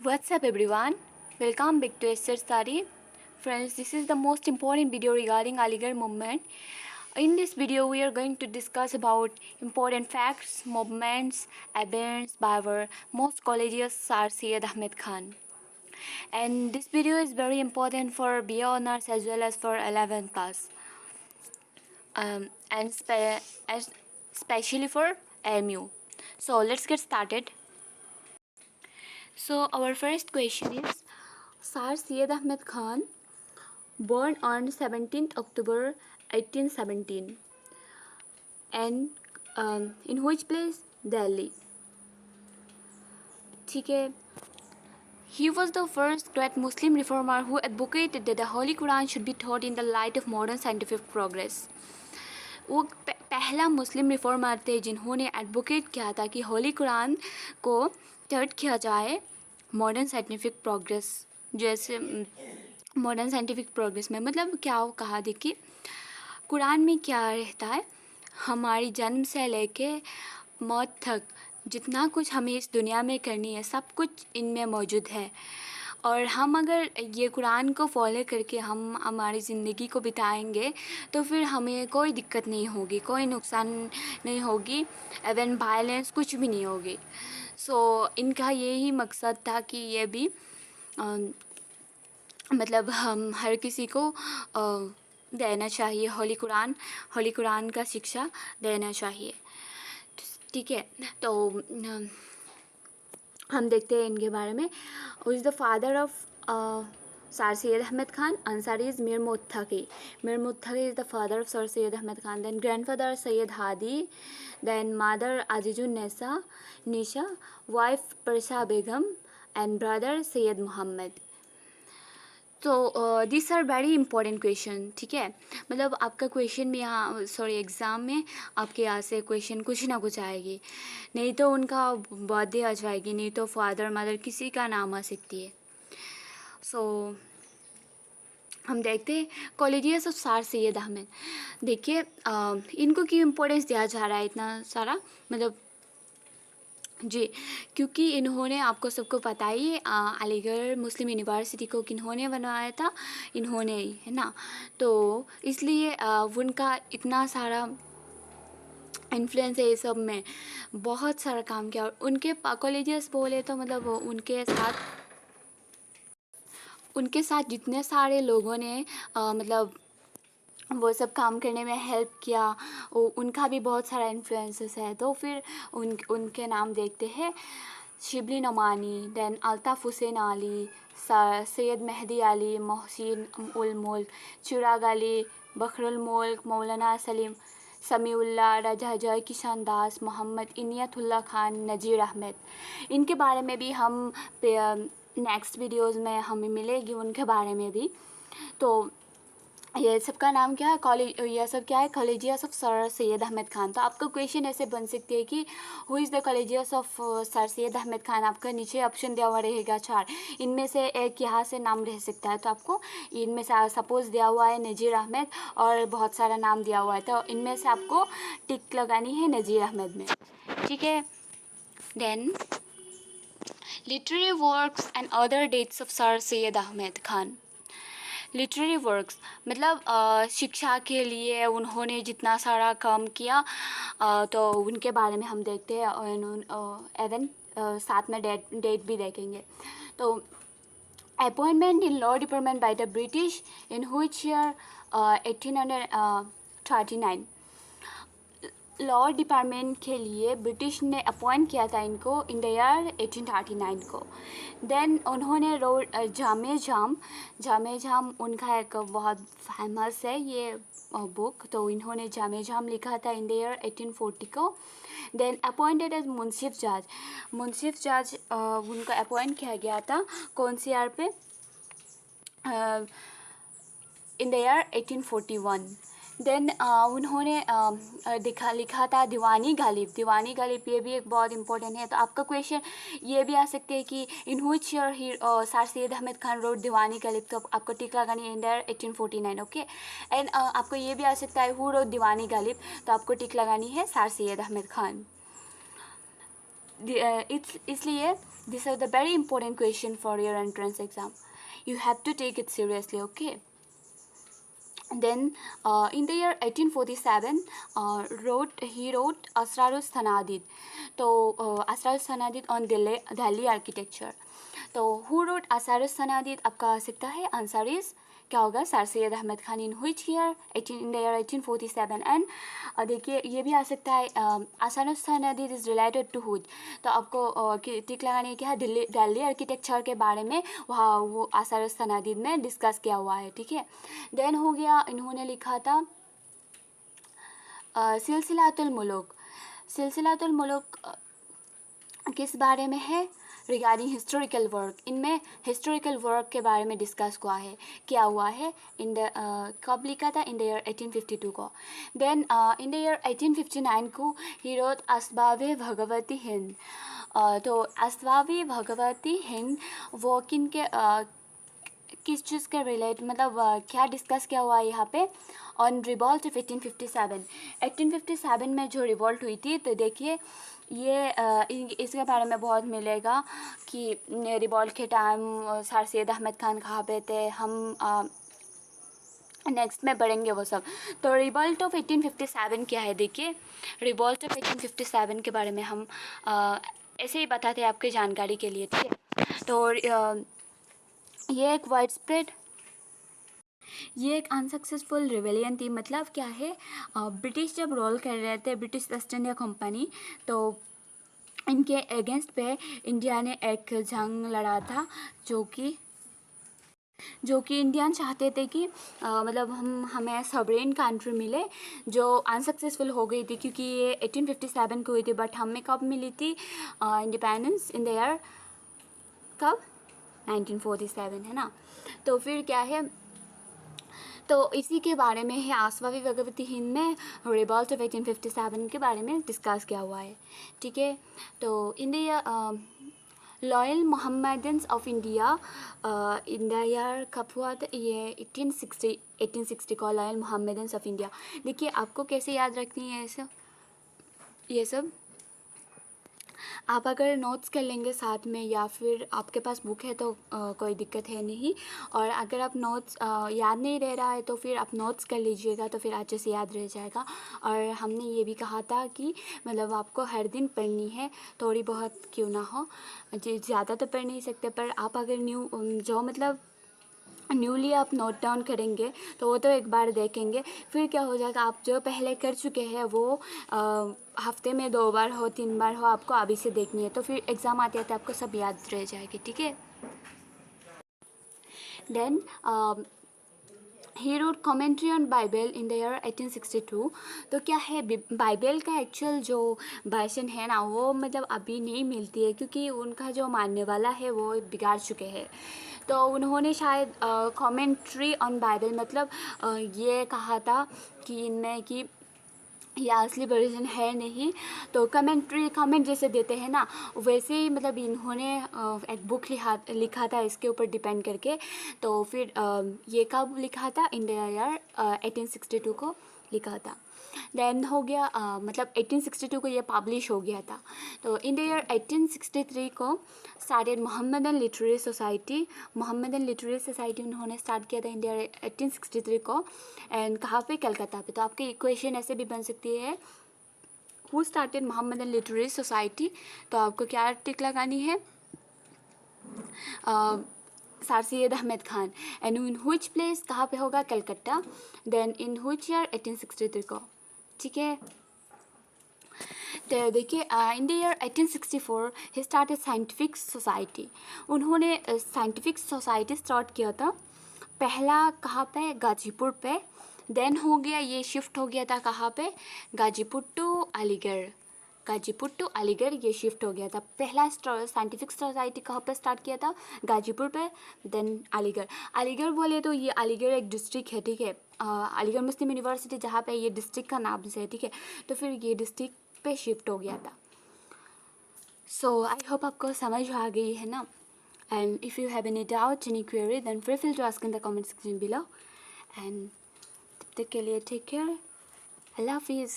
What's up everyone? Welcome back to Esther Study. Friends, this is the most important video regarding Aligarh movement. In this video, we are going to discuss about important facts, movements, events by our most courageous Sir Syed Ahmed Khan. And this video is very important for BA honors as well as for 11th class. And especially for AMU. So let's get started. So our first question is Sir Syed Ahmed Khan, born on 17th October 1817, and in which place? Delhi. ठीक है. He was the first great Muslim reformer who advocated that the Holy Quran should be taught in the light of modern scientific progress. वो पहला मुस्लिम reformer थे जिन्होंने advocate किया था कि होली कुरान को टर्ट किया जाए मॉडर्न साइंटिफिक प्रोग्रेस. जैसे मॉडर्न साइंटिफिक प्रोग्रेस में मतलब क्या कहा देखिए, कुरान में क्या रहता है, हमारी जन्म से लेके मौत तक जितना कुछ हमें इस दुनिया में करनी है सब कुछ इनमें मौजूद है. और हम अगर ये कुरान को फॉलो करके हम हमारी ज़िंदगी को बिताएंगे तो फिर हमें कोई दिक्कत नहीं होगी, कोई नुकसान नहीं होगी, इवन वायलेंस कुछ भी नहीं होगी. सो इनका यही मकसद था कि ये भी मतलब हम हर किसी को देना चाहिए, होली कुरान का शिक्षा देना चाहिए. ठीक है, तो हम देखते हैं इनके बारे में. Who is the father of Sir Syed Ahmed Khan? Answer is Mir Muttaqi. Mir Muttaqi is the father of Sir Syed Ahmed Khan. Then grandfather Syed Hadi. Then mother Azizun Nisha. Wife Persha Begum. And brother Syed Muhammad. तो this are very important question. ठीक है, मतलब आपका question में यहाँ exam में आपके यहाँ से क्वेश्चन कुछ ना कुछ आएगी. नहीं तो उनका बर्थडे आ जाएगी, नहीं तो फादर मदर किसी का नाम आ सकती है. सो हम देखते हैं कॉलेजियस ऑफ सर सैयद अहमद. देखिए इनको क्यों इम्पोर्टेंस दिया जा रहा है इतना सारा, मतलब जी, क्योंकि इन्होंने, आपको सबको पता ही अलीगढ़ मुस्लिम यूनिवर्सिटी को किन्होंने बनवाया था, इन्होंने ही, है ना. तो इसलिए उनका इतना सारा इन्फ्लुएंस है ये सब में, बहुत सारा काम किया. और उनके कॉलेजेस बोले तो मतलब उनके साथ जितने सारे लोगों ने मतलब वो सब काम करने में हेल्प किया, उनका भी बहुत सारा इन्फ्लुएंसेस है. तो फिर उनके नाम देखते हैं. शिबली नोमानी, देन अल्ताफ़ हुसैन अली, सैयद मेहदी अली, मोहसिन उल मुल्क, चिराग अली, बखरुल मुल्क, मौलाना समीउल्लाह, रजा जय किशन दास, मोहम्मद इनियतुल्लाह खान, नज़ीर अहमद. इनके बारे में भी हम नेक्स्ट वीडियोज़ में हमें मिलेगी, उनके बारे में भी. तो ये सब का नाम क्या है, यह सब क्या है, colleagues of sir Syed Ahmad Khan. तो आपका क्वेश्चन ऐसे बन सकती है कि who is the colleagues of sir Syed Ahmad Khan. आपका नीचे ऑप्शन दिया हुआ रहेगा 4, इनमें से एक यहाँ से नाम रह सकता है. तो आपको इनमें से सपोज़ दिया हुआ है नज़ीर अहमद और बहुत सारा नाम दिया हुआ है, तो इनमें से आपको टिक लगानी है नज़ीर अहमद में. ठीक है. Then literary works and other dates of sir Syed Ahmad Khan. Literary works मतलब शिक्षा के लिए उन्होंने जितना सारा काम किया, तो उनके बारे में हम देखते हैं. एवन साथ में डेट भी देखेंगे. तो appointment in law department by the British in which year 1839. Law department के लिए ब्रिटिश ने अपॉइंट किया था इनको इन द ईयर 1839 को. देन उन्होंने जामे जाम उनका एक बहुत फेमस है ये बुक. तो इन्होंने जामे जाम लिखा था इन द ईयर 1840 को. देन अपॉइंटेड एज मुंसिफ जज उनको अपॉइंट किया गया था कौन सी ईयर पे, इन द ईयर 1841. देन उन्होंने लिखा था दीवानी गालिब. ये भी एक बहुत इंपॉर्टेंट है. तो आपका क्वेश्चन ये भी आ सकते हैं कि in which year sir Syed Ahmad Khan wrote Diwani Ghalib. तो आपको टिक लगानी है in the year 1849. Okay. And आपको ये भी आ सकता है हु रोड दीवानी गालिब. तो आपको टिक लगानी है सर सैयद अहमद खान. it's इसलिए these are the very important question for your entrance exam. You have to take it seriously, okay? Then in the year 1847 he wrote Asrarus Thanadid. तो Asrarus Thanadid on Delhi architecture. तो who wrote Asrarus Thanadid? आपका आ सकता है answer is क्या होगा sir Syed Ahmad Khan in which year in the year 1847 and देखिए ये भी आ सकता है Asar-us Sanadid is related to whose तो आपको टिक लगाने क्या है दिल्ली आर्किटेक्चर के बारे में वहाँ वो आसानुस तनादीद में डिस्कस किया हुआ है ठीक है। देन हो गया इन्होंने लिखा था सिलसिलातुल मुलुक। सिलसिलातुल मुलुक किस बारे में है रिगार्डिंग हिस्टोरिकल वर्क। इनमें हिस्टोरिकल वर्क के बारे में डिस्कस हुआ है क्या हुआ है इन द कब लिखा था इन द ईयर 1852 को। देन इन द ईयर 1859 को ही रोट अस्बावे भगवती हिंद। तो अस्बावे भगवती हिंद वो किन के किस चीज़ के रिलेट मतलब क्या डिस्कस किया हुआ है यहाँ पे ऑन रिवॉल्ट ऑफ 1857। 1857 में जो रिवॉल्ट हुई थी तो देखिए ये इसके बारे में बहुत मिलेगा कि रिवॉल्ट के टाइम सर सैयद अहमद खान कहाँ पे थे हम नेक्स्ट में पढ़ेंगे वो सब। तो रिवॉल्ट ऑफ 1857 क्या है देखिए रिवॉल्ट ऑफ 1857 के बारे में हम ऐसे ही बताते हैं आपकी जानकारी के लिए ठीक है। तो ये एक वाइड स्प्रेड ये एक अनसक्सेसफुल रिवेलियन थी मतलब क्या है ब्रिटिश जब रोल कर रहे थे ब्रिटिश ईस्ट इंडिया कंपनी तो इनके अगेंस्ट पे इंडिया ने एक जंग लड़ा था जो कि इंडियन चाहते थे कि मतलब हमें सॉवरेन कंट्री मिले जो अनसक्सेसफुल हो गई थी क्योंकि ये 1857 को हुई थी बट हमें कब मिली थी इंडिपेंडेंस इन द ईयर कब 1947 है ना। तो फिर क्या है तो इसी के बारे में है आसवावी भगवती हिंद में रिवॉल्ट ऑफ 1857 के बारे में डिस्कस किया हुआ है ठीक है। तो in the loyal Mohammedans of India in the year कब हुआ था ये 1860 को लॉयल मोहम्मदन्स ऑफ इंडिया। देखिए आपको कैसे याद रखनी है ये सब आप अगर नोट्स कर लेंगे साथ में या फिर आपके पास बुक है तो कोई दिक्कत है नहीं और अगर आप नोट्स याद नहीं रह रहा है तो फिर आप नोट्स कर लीजिएगा तो फिर अच्छे से याद रह जाएगा। और हमने ये भी कहा था कि मतलब आपको हर दिन पढ़नी है थोड़ी बहुत क्यों ना हो ज़्यादा तो पढ़ नहीं सकते पर आप अगर जो मतलब न्यूली आप नोट डाउन करेंगे तो वो तो एक बार देखेंगे फिर क्या हो जाएगा आप जो पहले कर चुके हैं वो हफ्ते में 2 बार हो 3 बार हो आपको अभी से देखनी है तो फिर एग्ज़ाम आते आते आपको सब याद रह जाएगी ठीक है। Then he wrote commentary on Bible in the year 1862। तो क्या है बाइबल का एक्चुअल जो वर्जन है ना वो मतलब अभी नहीं मिलती है क्योंकि उनका जो मानने वाला है वो बिगाड़ चुके हैं। तो उन्होंने शायद कमेंट्री ऑन बाइबल मतलब ये कहा था कि इनमें कि यह असली वर्जन है नहीं तो कमेंट जैसे देते हैं ना वैसे ही मतलब इन्होंने एक बुक लिखा था इसके ऊपर डिपेंड करके। तो फिर ये कब लिखा था इन द ईयर 1862 को लिखा था। देन हो गया मतलब 1862 को ये पब्लिश हो गया था। तो इन द ईयर 1863 को started Mohammedan literary society. Mohammedan literary society उन्होंने स्टार्ट किया था इन द ईयर 1863 को एंड कहाँ पे कलकत्ता पे। तो आपकी इक्वेशन ऐसे भी बन सकती है who started Mohammedan literary society तो आपको क्या टिक लगानी है sir Syed Ahmad Khan and in which place कहाँ पे होगा Calcutta. Then in which year 1863 को ठीक है। तो देखिए in the year 1864 he started scientific society. उन्होंने साइंटिफिक सोसाइटी स्टार्ट किया था पहला कहाँ पे गाजीपुर पे। देन हो गया ये शिफ्ट हो गया था कहाँ पे गाजीपुर टू अलीगढ़। गाजीपुर टू अलीगढ़ ये शिफ्ट हो गया था। पहला साइंटिफिक सोसाइटी कहाँ पे स्टार्ट किया था गाजीपुर पे देन अलीगढ़। अलीगढ़ बोले तो ये अलीगढ़ एक डिस्ट्रिक्ट है ठीक है अलीगढ़ मुस्लिम यूनिवर्सिटी जहाँ पे ये डिस्ट्रिक्ट का नाम से है ठीक है। तो फिर ये डिस्ट्रिक्ट पे शिफ्ट हो गया था। सो आई होप आपको समझ आ गई है ना and if you have any doubt any query then free feel to ask in the comment section below and तब तक के लिए टेक केयर अल्लाह हाफिज़।